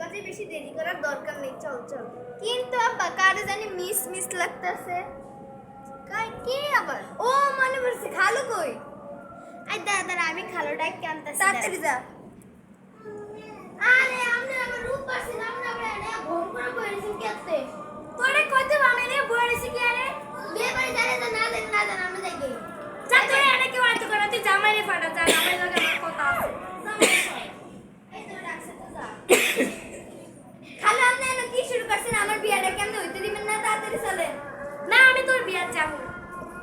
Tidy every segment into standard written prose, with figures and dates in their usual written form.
কাছে বেশি দেরি করার দরকার নেই, চল চল। কিন্তু আব্বা কারে জানি মিস মিস লাগতেছে। কাই কে আবার? ও মনে পড়ছে, খালু কই? আই দাদা আমি খালুটাই কানতাছি, তাড়াতাড়ি যা। আরে আমরা আবার রূপ পাচ্ছি না, আমরা আবার এনে ঘুম করে বইরেছি কেতে। তোরে কইতে আমি রে বইরেছি কি আরে? বিয়ে বাড়ি জানে না না জানে আমরা যাই গই। যা তোরে এনে কি আইতে করা, তুই জামাইরে ফাটা যা, জামাই লাগে আমার কথা আছে। এই তো ডাকছে তো যা। খালু আপনি এনে কি শুরু করছেন? আমার বিয়াটা কেমনে হইতে দিবেন না? তাড়াতাড়ি চলেন। না আমি তোর বিয়া যাব।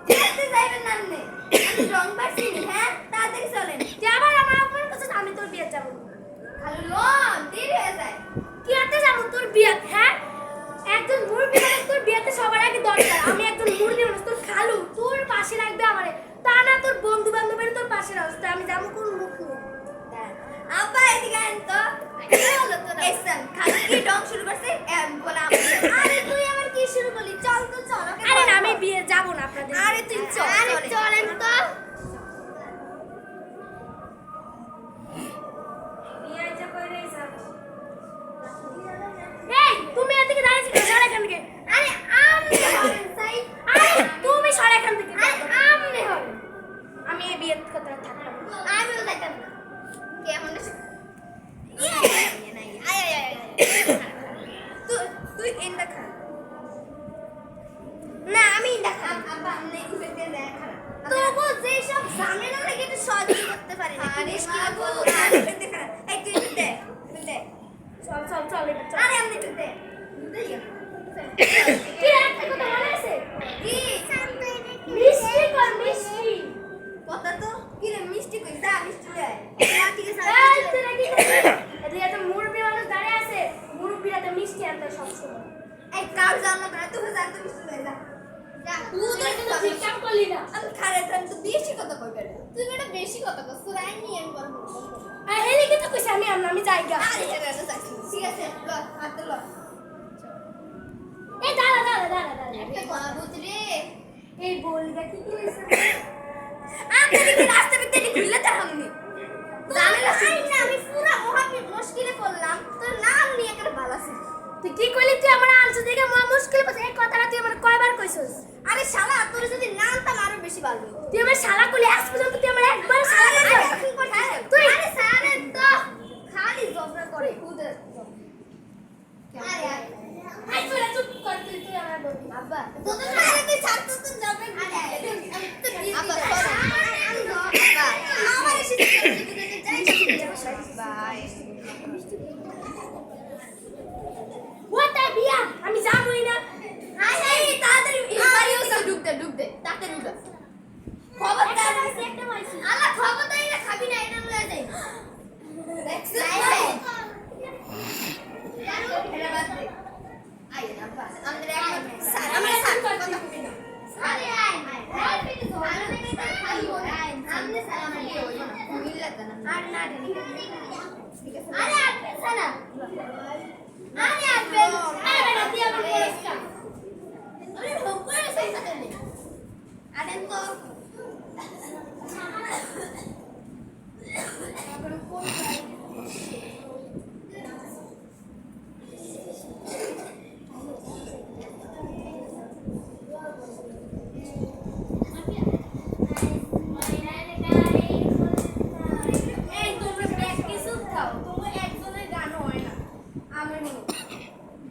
যেতে যাইবেন না আপনি। আমি রং পাচ্ছি হ্যাঁ, তাড়াতাড়ি চলেন। যে আবার আমার উপর কথা, আমি তোর বিয়া যাব। খালু লোন দেরি হয়ে যায়। কি আতে যাব তোর বিয়া? হ্যাঁ একজন মুরব্বি মানুষ, তোর বিয়াতে সবার আগে দরকার। আমি একজন মুরব্বি মানুষ, তোর খালু তোর পাশে রাখবে আমারে, তা না তোর বন্ধু বান্ধবের তোর পাশে রাখতে আমি যাবো কোন মুখ নিয়ে? আব্বা এদিকে আন তো। কি হলো তোর? এসন খালু কি ডং শুরু করছে বলে আমি। আরে তুই আমার কি শুরু করলি? চল তো চল। আরে না আমি বিয়ে যাব না আপনাদের। আরে তুই চল। আরে চলেন তো। বিয়ে যা কইরে যাব। এই তুমি এদিকে দাঁড়িয়ে আছো, সরে এখান থেকে। আরে আমনে হবেন সাই। আরে তুমি সরে এখান থেকে। আরে আমনে হবে। আমি এই বিয়ের কথা থাকলাম। আমিও যাইতাম না। কেমন আছে? তুই এন্ডা খা না, আমি এন্ডা খা। আব্বা আমনে উঠে যায় খা। তো বল যে সব ঝামেলা লাগে তো সহ্য করতে পারি না। আরে কি বল? এন্ডা খা। এই তুই দে চল চল চল। আরে আমনে তুই দে কি একটা কথা মনে আছে? কি মিষ্টি কর মিষ্টি কথা তো কি রে? মিষ্টি কই? দা মিষ্টি দে। ঠিক আছে এই তুই কি এদিকে তো মুরব্বি মানুষ দাঁড়িয়ে আছে, মুরব্বিরা তো মিষ্টি আনতে সব সময়। এই কার জানো না তুই জানতো মিষ্টি লই যা। যা তুই তো ঠিক কাম করলি না। আমি খারে তুই তো বেশি কথা কইবে। তুই এটা বেশি কথা কইছ, তুই আই নিয়ে এন করব। আর এদিকে তো কইছ আমি যাইগা। আরে এটা তো যাচ্ছি। ঠিক আছে ল হাতে ল। এই দাঁড়া একটা কথা বলতে রে। এই বলগা কি হইছে? আমাদের কি রাস্তা ভিতরে খুললে তো হামনি জামেলা শুনি না। আমি পুরো মুশকিলে পড়লাম, তোর নাম নিয়ে করে বালাছি। তুই কি কইলি? তুই আমার আনছো দেখে মহা মুশকিলে পড়ছিস। এই কথাটা তুই আমার কয়বার কইছস? আরে শালা তোর যদি নামটা আরো বেশি ভালো। তুই আমার শালা কইলি, আজ পর্যন্ত তুই আমার একবার শালা কইছিস? তুই আরে শালা তো খালি জবরা করে উদর। আরে আই তোরা চুপ কর, তুই আমার বলবি আব্বা তো তো আরে তুই ছাড় তো যাবে। আরে তো আব্বা আমি তো আব্বা আমার এসে যাই বাই। ওটা বিয়া আমি যাবই না। আরে তাড়াতাড়ি বাড়িও সব ঢুক দে তাড়াতাড়ি ঢুক। খবরদার একটা মাইছি আল্লাহ খবরদার এটা খাবি না, এটা লয়ে যাই। দেখছ এটা বাদ দে। আই আব্বা আমাদের এক স্যার আমরা স্যার কথা কইবি না। আরে আই বলবি তো ভালো নেই তাই খাইও। আই আমনে স্যার আমার বিয়ে হইলো না মিললা না। আর না ঠিক আছে। আরে আপনি সানা আরে আপনি আরে বেটা তুই আমার পুরস্কার আরে হোক করে সেই সাথে নে। আরে তো এখন কোন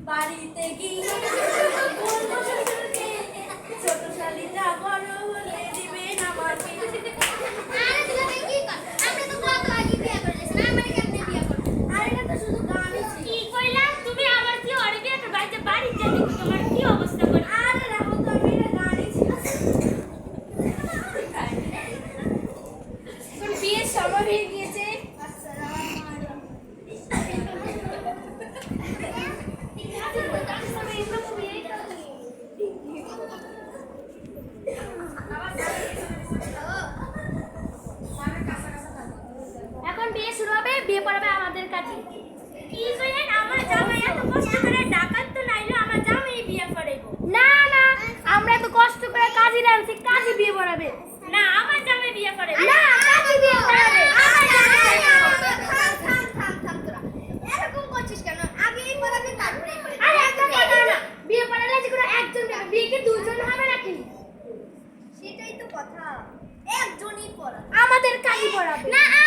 বাড়িতে গিয়ে ছোট শালিটা বড় হলে দিবে আমাকে। আরে তুমি কি কর? আমরা তো কত আগে বিয়ে করেছি না, আমরা কেমনে বিয়ে করব? আরে এটা তো শুধু গানই ছিল। কি কইলা তুমি? আবার কি ওরে বিয়ে করে বাইতে বাড়ি যাবি? তোমার কি অবস্থা করে? আরে রাখো তো, আমি এটা গানই ছিল। কোন বিয়ের সময় হয়ে গিয়েছে। এখন বিয়ে শুরু হবে, বিয়ে পড়াবে আমাদের কাছে। কি কইলেন? আমার জামাই এত কষ্ট করে ডাকাত তো নাইলো, আমার জামাই বিয়ে করাইবো না। না আমরা তো কষ্ট করে কাজী রাখছি, কাজী বিয়ে পড়াবে না। আমার জামাই বিয়ে করে না, কাজী বিয়ে পড়াবে। আমার জামাই থাম তোরা এরকম করছিস কেন? এটাই তো কথা একজনই পড়াবে আমাদের কাজই পড়াবে না